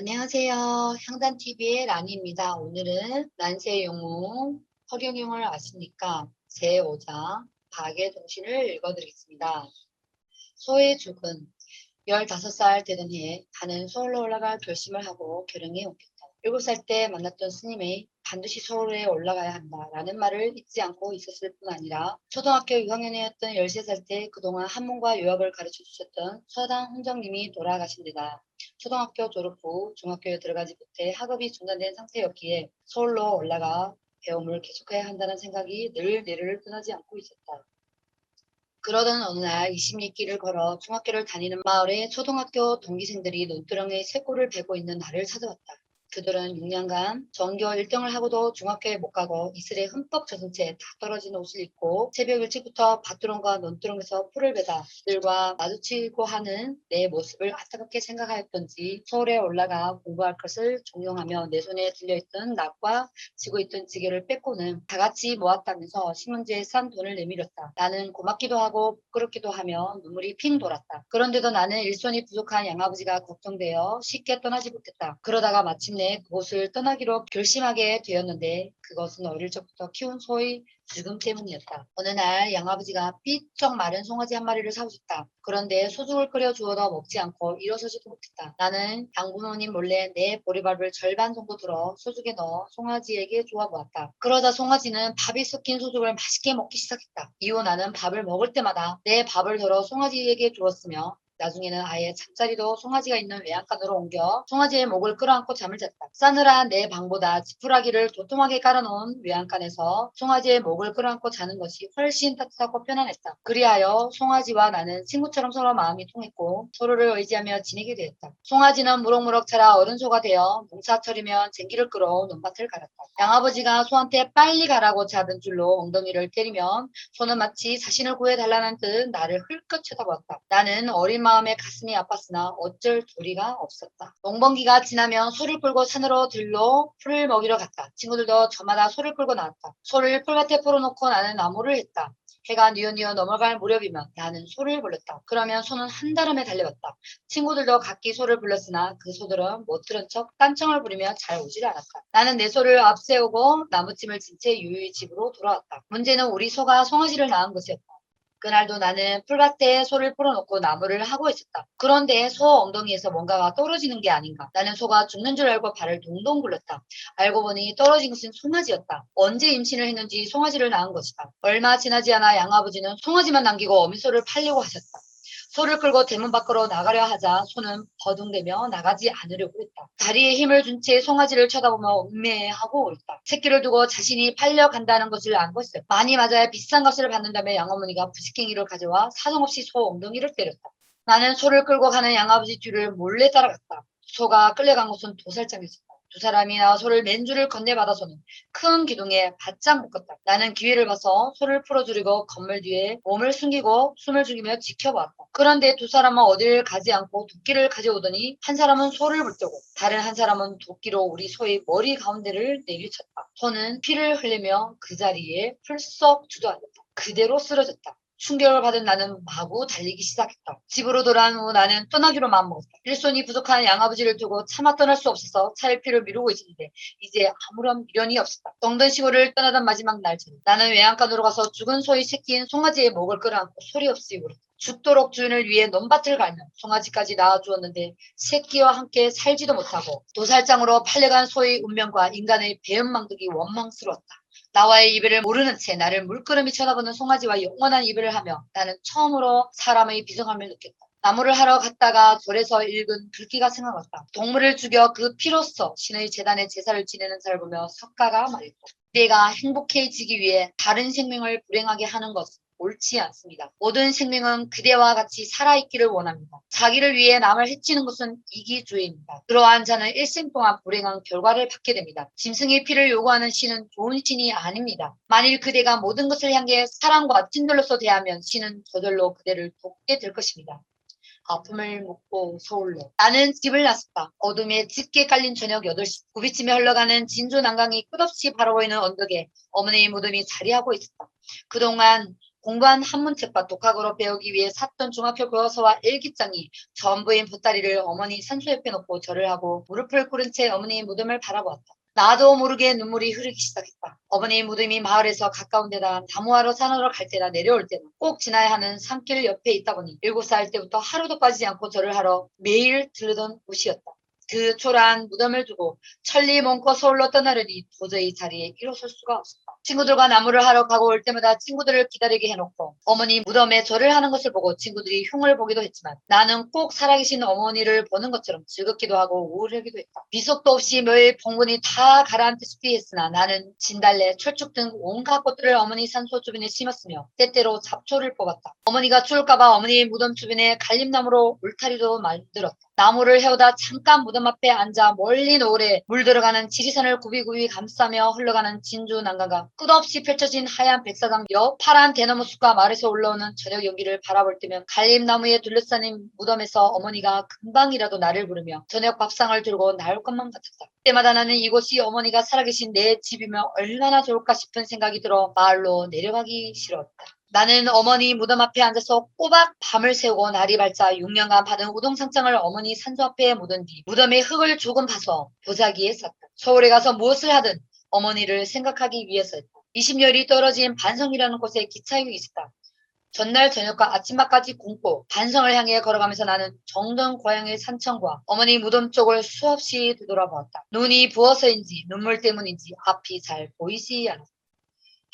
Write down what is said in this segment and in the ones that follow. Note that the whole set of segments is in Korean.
안녕하세요. 향단TV의 란입니다. 오늘은 난세의 영웅 허경영을 아십니까? 제5장 박의 동시를 읽어드리겠습니다. 소의 죽은 15살 되던 해에 나는 서울로 올라갈 결심을 하고 결영에 옮겼다. 7살 때 만났던 스님이 반드시 서울에 올라가야 한다라는 말을 잊지 않고 있었을 뿐 아니라 초등학교 6학년이었던 13살 때 그동안 한문과 요약을 가르쳐 주셨던 서당 훈장님이 돌아가신 데다 초등학교 졸업 후 중학교에 들어가지 못해 학업이 중단된 상태였기에 서울로 올라가 배움을 계속해야 한다는 생각이 늘 뇌를 떠나지 않고 있었다. 그러던 어느 날 20리길을 걸어 중학교를 다니는 마을에 초등학교 동기생들이 논두렁에 쇠골을 베고 있는 나를 찾아왔다. 그들은 6년간 전교 1등을 하고도 중학교에 못 가고 이슬에 흠뻑 젖은 채 다 떨어진 옷을 입고 새벽 일찍부터 밭두렁과 논두렁에서 풀을 베다 들과 마주치고 하는 내 모습을 안타깝게 생각하였던지 서울에 올라가 공부할 것을 종용하며 내 손에 들려있던 낫과 지고 있던 지게를 뺏고는 다 같이 모았다면서 신문지에 싼 돈을 내밀었다. 나는 고맙기도 하고 부끄럽기도 하며 눈물이 핑 돌았다. 그런데도 나는 일손이 부족한 양아버지가 걱정되어 쉽게 떠나지 못했다. 그러다가 마침내 그곳을 떠나기로 결심하게 되었는데 그것은 어릴 적부터 키운 소의 죽음 때문이었다. 어느 날 양아버지가 삐쩍 마른 송아지 한 마리를 사오셨다. 그런데 소죽을 끓여 주어도 먹지 않고 일어서지도 못했다. 나는 양부모님 몰래 내 보리밥을 절반 정도 들어 소죽에 넣어 송아지에게 주어 보았다. 그러자 송아지는 밥이 섞인 소죽을 맛있게 먹기 시작했다. 이후 나는 밥을 먹을 때마다 내 밥을 덜어 송아지에게 주었으며 나중에는 아예 잠자리도 송아지가 있는 외양간으로 옮겨 송아지의 목을 끌어안고 잠을 잤다. 싸늘한 내 방보다 지푸라기를 도톰하게 깔아놓은 외양간에서 송아지의 목을 끌어안고 자는 것이 훨씬 따뜻하고 편안했다. 그리하여 송아지와 나는 친구처럼 서로 마음이 통했고 서로를 의지하며 지내게 되었다. 송아지는 무럭무럭 자라 어른소가 되어 농사철이면 쟁기를 끌어 논밭을 갈았다. 양아버지가 소한테 빨리 가라고 자던 줄로 엉덩이를 때리면 소는 마치 자신을 구해달라는 듯 나를 흘끗 쳐다보았다. 나는 어린 마음에 가슴이 아팠으나 어쩔 도리가 없었다. 농번기가 지나면 소를 끌고 산으로 들러 풀을 먹이러 갔다. 친구들도 저마다 소를 끌고 나왔다. 소를 풀밭에 풀어놓고 나는 나무를 했다. 해가 뉘어뉘어 넘어갈 무렵이면 나는 소를 불렀다. 그러면 소는 한달음에 달려왔다. 친구들도 각기 소를 불렀으나 그 소들은 못 들은 척 딴청을 부리며 잘 오질 않았다. 나는 내 소를 앞세우고 나무짐을 진 채 유유히 집으로 돌아왔다. 문제는 우리 소가 송아지를 낳은 것이었다. 그날도 나는 풀밭에 소를 풀어놓고 나무를 하고 있었다. 그런데 소 엉덩이에서 뭔가가 떨어지는 게 아닌가. 나는 소가 죽는 줄 알고 발을 동동 굴렸다. 알고 보니 떨어진 것은 송아지였다. 언제 임신을 했는지 송아지를 낳은 것이다. 얼마 지나지 않아 양아버지는 송아지만 남기고 어미소를 팔려고 하셨다. 소를 끌고 대문 밖으로 나가려 하자 소는 버둥대며 나가지 않으려고 했다. 다리에 힘을 준 채 송아지를 쳐다보며 음매하고 있다. 새끼를 두고 자신이 팔려간다는 것을 안 것이다. 많이 맞아야 비싼 값을 받는다며 양어머니가 부식갱이를 가져와 사정없이 소 엉덩이를 때렸다. 나는 소를 끌고 가는 양아버지 뒤를 몰래 따라갔다. 소가 끌려간 곳은 도살장이었다. 두 사람이나 소를 맨줄을 건네받아서는 큰 기둥에 바짝 묶었다. 나는 기회를 봐서 소를 풀어주려고 건물 뒤에 몸을 숨기고 숨을 죽이며 지켜보았다. 그런데 두 사람은 어딜 가지 않고 도끼를 가져오더니 한 사람은 소를 붙들고 다른 한 사람은 도끼로 우리 소의 머리 가운데를 내리쳤다. 소는 피를 흘리며 그 자리에 풀썩 주저앉았다. 그대로 쓰러졌다. 충격을 받은 나는 마구 달리기 시작했다. 집으로 돌아온 후 나는 떠나기로 마음먹었다. 일손이 부족한 양아버지를 두고 차마 떠날 수 없어서 차일피를 미루고 있었는데 이제 아무런 미련이 없었다. 정든 시골을 떠나던 마지막 날 저녁 나는 외양간으로 가서 죽은 소의 새끼인 송아지의 목을 끌어안고 소리 없이 울었다. 죽도록 주인을 위해 논밭을 갈며 송아지까지 낳아주었는데 새끼와 함께 살지도 못하고 도살장으로 팔려간 소의 운명과 인간의 배은망덕이 원망스러웠다. 나와의 이별을 모르는 채 나를 물끄러미 쳐다보는 송아지와 영원한 이별을 하며 나는 처음으로 사람의 비정함을 느꼈다. 나무를 하러 갔다가 절에서 읽은 글귀가 생각났다. 동물을 죽여 그 피로써 신의 재단에 제사를 지내는 자를 보며 석가가 말했다. 내가 행복해지기 위해 다른 생명을 불행하게 하는 것은 옳지 않습니다. 모든 생명은 그대와 같이 살아있기를 원합니다. 자기를 위해 남을 해치는 것은 이기주의입니다. 그러한 자는 일생 동안 불행한 결과를 받게 됩니다. 짐승의 피를 요구하는 신은 좋은 신이 아닙니다. 만일 그대가 모든 것을 향해 사랑과 친절로서 대하면 신은 저절로 그대를 돕게 될 것입니다. 아픔을 묻고 서울로. 나는 집을 나섰다. 어둠에 짙게 깔린 저녁 8시. 굽이치며 흘러가는 진주 난강이 끝없이 바라보이는 언덕에 어머니의 무덤이 자리하고 있었다. 그동안 공부한 한문책과 독학으로 배우기 위해 샀던 중학교 교과서와 일기장이 전부인 보따리를 어머니 산소 옆에 놓고 절을 하고 무릎을 꿇은 채 어머니의 무덤을 바라보았다. 나도 모르게 눈물이 흐르기 시작했다. 어머니 무덤이 마을에서 가까운 데다 나무하러 산으로 갈 때나 내려올 때나 꼭 지나야 하는 산길 옆에 있다 보니 7살 때부터 하루도 빠지지 않고 절을 하러 매일 들르던 곳이었다. 그 초라한 무덤을 두고 천리 먼거 서울로 떠나려니 도저히 자리에 일어설 수가 없었다. 친구들과 나무를 하러 가고 올 때마다 친구들을 기다리게 해놓고 어머니 무덤에 절을 하는 것을 보고 친구들이 흉을 보기도 했지만 나는 꼭 살아계신 어머니를 보는 것처럼 즐겁기도 하고 우울하기도 했다. 비속도 없이 매일 봉분이 다 가라앉듯이 했으나 나는 진달래, 철쭉 등 온갖 꽃들을 어머니 산소 주변에 심었으며 때때로 잡초를 뽑았다. 어머니가 추울까봐 어머니 무덤 주변에 갈림나무로 울타리도 만들었다. 나무를 헤우다 잠깐 무덤 앞에 앉아 멀리 노을에 물들어가는 지리산을 굽이굽이 감싸며 흘러가는 진주 난강과 끝없이 펼쳐진 하얀 백사장 옆 파란 대나무 숲과 마을에서 올라오는 저녁 연기를 바라볼 때면 갈림나무에 둘러싸인 무덤에서 어머니가 금방이라도 나를 부르며 저녁 밥상을 들고 나올 것만 같았다. 그때마다 나는 이곳이 어머니가 살아계신 내 집이며 얼마나 좋을까 싶은 생각이 들어 마을로 내려가기 싫었다. 나는 어머니 무덤 앞에 앉아서 꼬박 밤을 새우고 날이 밝자 6년간 받은 우동상장을 어머니 산소 앞에 묻은 뒤 무덤의 흙을 조금 파서 도자기에 쌌다. 서울에 가서 무엇을 하든 어머니를 생각하기 위해서였다. 20열이 떨어진 반성이라는 곳에 기차역이 있었다. 전날 저녁과 아침밥까지 굶고 반성을 향해 걸어가면서 나는 정든 고향의 산천과 어머니 무덤 쪽을 수없이 되돌아보았다. 눈이 부어서인지 눈물 때문인지 앞이 잘 보이지 않았다.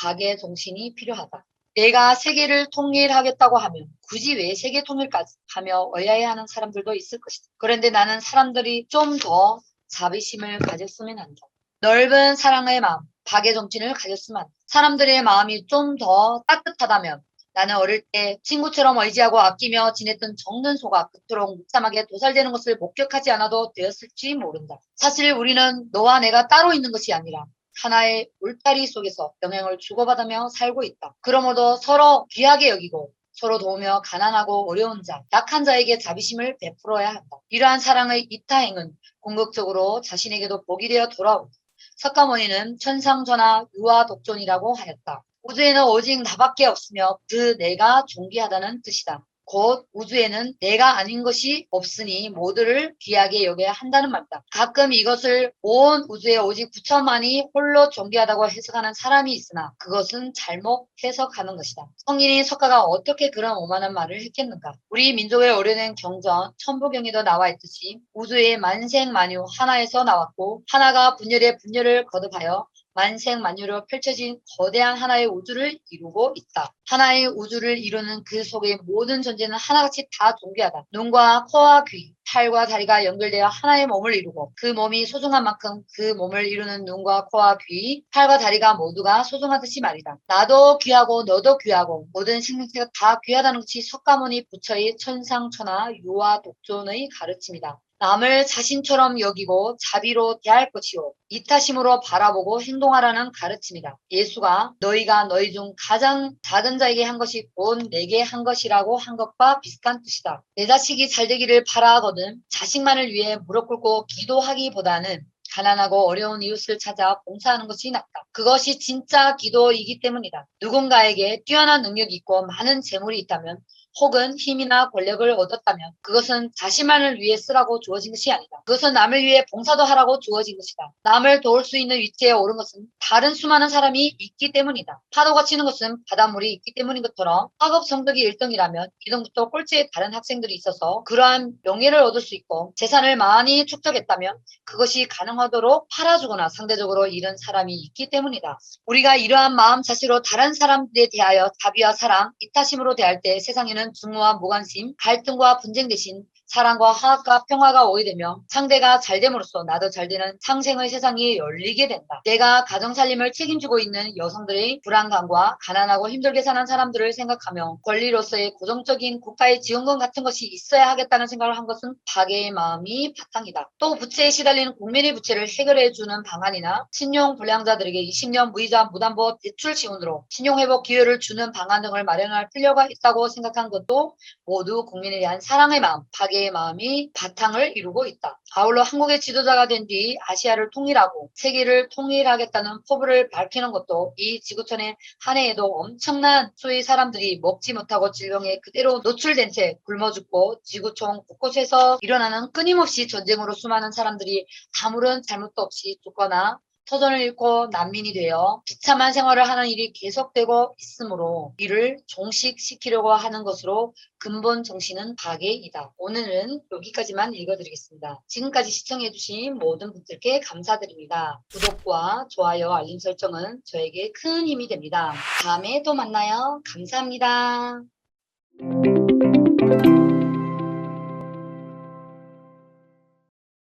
박의 정신이 필요하다. 내가 세계를 통일하겠다고 하면 굳이 왜 세계 통일까지 하며 의아해하는 사람들도 있을 것이다. 그런데 나는 사람들이 좀 더 자비심을 가졌으면 한다. 넓은 사랑의 마음, 박의 정신을 가졌으면 한다. 사람들의 마음이 좀 더 따뜻하다면 나는 어릴 때 친구처럼 의지하고 아끼며 지냈던 정든 소가 그토록 무참하게 도살되는 것을 목격하지 않아도 되었을지 모른다. 사실 우리는 너와 내가 따로 있는 것이 아니라 하나의 울타리 속에서 영향을 주고받으며 살고 있다. 그러므로 서로 귀하게 여기고 서로 도우며 가난하고 어려운 자, 약한 자에게 자비심을 베풀어야 한다. 이러한 사랑의 이타행은 궁극적으로 자신에게도 복이 되어 돌아온다. 석가모니는 천상전하 유아 독존이라고 하였다. 우주에는 오직 나밖에 없으며 그 내가 존귀하다는 뜻이다. 곧 우주에는 내가 아닌 것이 없으니 모두를 귀하게 여겨야 한다는 말이다. 가끔 이것을 온 우주에 오직 부처만이 홀로 존귀하다고 해석하는 사람이 있으나 그것은 잘못 해석하는 것이다. 성인인 석가가 어떻게 그런 오만한 말을 했겠는가? 우리 민족의 오래된 경전 천부경에도 나와 있듯이 우주의 만생만유 하나에서 나왔고 하나가 분열의 분열을 거듭하여 만생만유로 펼쳐진 거대한 하나의 우주를 이루고 있다. 하나의 우주를 이루는 그 속의 모든 존재는 하나같이 다 존귀하다. 눈과 코와 귀, 팔과 다리가 연결되어 하나의 몸을 이루고 그 몸이 소중한 만큼 그 몸을 이루는 눈과 코와 귀, 팔과 다리가 모두가 소중하듯이 말이다. 나도 귀하고 너도 귀하고 모든 생명체가 다 귀하다는 것이 석가모니 부처의 천상천하 유아 독존의 가르침이다. 남을 자신처럼 여기고 자비로 대할 것이요 이타심으로 바라보고 행동하라는 가르침이다. 예수가 너희가 너희 중 가장 작은 자에게 한 것이 곧 내게 한 것이라고 한 것과 비슷한 뜻이다. 내 자식이 잘 되기를 바라거든 자식만을 위해 무릎 꿇고 기도하기보다는 가난하고 어려운 이웃을 찾아 봉사하는 것이 낫다. 그것이 진짜 기도이기 때문이다. 누군가에게 뛰어난 능력이 있고 많은 재물이 있다면 혹은 힘이나 권력을 얻었다면 그것은 자신만을 위해 쓰라고 주어진 것이 아니다. 그것은 남을 위해 봉사도 하라고 주어진 것이다. 남을 도울 수 있는 위치에 오른 것은 다른 수많은 사람이 있기 때문이다. 파도가 치는 것은 바닷물이 있기 때문인 것처럼 학업 성적이 1등이라면 2등부터 꼴찌의 다른 학생들이 있어서 그러한 명예를 얻을 수 있고 재산을 많이 축적했다면 그것이 가능하도록 팔아주거나 상대적으로 잃은 사람이 있기 때문이다. 우리가 이러한 마음 자세로 다른 사람들에 대하여 자비와 사랑, 이타심으로 대할 때 세상에는 증오와 무관심, 갈등과 분쟁 대신 사랑과 화합과 평화가 오게 되며 상대가 잘됨으로써 나도 잘되는 상생의 세상이 열리게 된다. 내가 가정살림을 책임지고 있는 여성들의 불안감과 가난하고 힘들게 사는 사람들을 생각하며 권리로서의 고정적인 국가의 지원금 같은 것이 있어야 하겠다는 생각을 한 것은 박애의 마음이 바탕이다. 또 부채에 시달리는 국민의 부채를 해결해주는 방안이나 신용불량자들에게 20년 무이자 무담보 대출 지원으로 신용회복 기회를 주는 방안 등을 마련할 필요가 있다고 생각한 것도 모두 국민에 대한 사랑의 마음, 박애의 박해의 마음이 바탕을 이루고 있다. 아울러 한국의 지도자가 된 뒤 아시아를 통일하고 세계를 통일하겠다는 포부를 밝히는 것도 이 지구촌의 한 해에도 엄청난 수의 사람들이 먹지 못하고 질병에 그대로 노출된 채 굶어 죽고 지구촌 곳곳에서 일어나는 끊임없이 전쟁으로 수많은 사람들이 아무런 잘못도 없이 죽거나 터전을 잃고 난민이 되어 비참한 생활을 하는 일이 계속되고 있으므로 이를 종식시키려고 하는 것으로 근본 정신은 박해이다. 오늘은 여기까지만 읽어드리겠습니다. 지금까지 시청해주신 모든 분들께 감사드립니다. 구독과 좋아요, 알림 설정은 저에게 큰 힘이 됩니다. 다음에 또 만나요. 감사합니다.